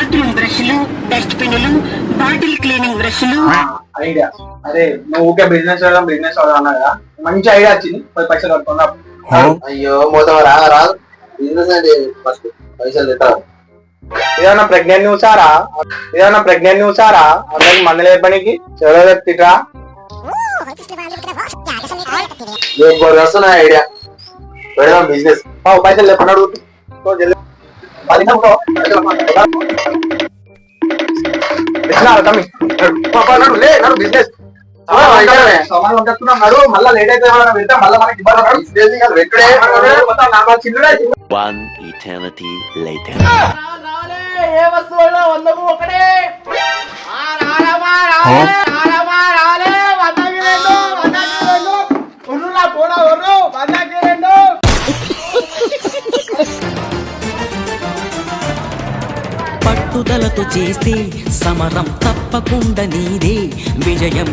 Bathroom బ్రష్లు, dust పిన్నులు, bottle cleaning బ్రష్లు. ఐడియా. అరే నువ్వు ఊకే బిజినెస్ అన్నా కదా, మంచి ఐడియా వచ్చింది. పోయి పైసలు కట్టుకున్నా. అయ్యో మోతం రాదు బిజినెస్ అంటే ఫస్ట్ పైసలు తిట్టాలి. ఏదైనా ప్రెగ్నెంట్ చూసారా అందరికి మందులు వేపనికి చెవులో తిట్రా. వస్తున్నా ఐడియా పెడదాం బిజినెస్. పైసలు లేకుండా అడుగుతూ బిజినెస్ మళ్ళా లేట్ అయితే మళ్ళీ మనకి One eternity later. ఏ వస్తువుల్లో వందకు ఒకటే పట్టుదలతో చేస్తే సమరం తప్పకుండా నీదే విజయం.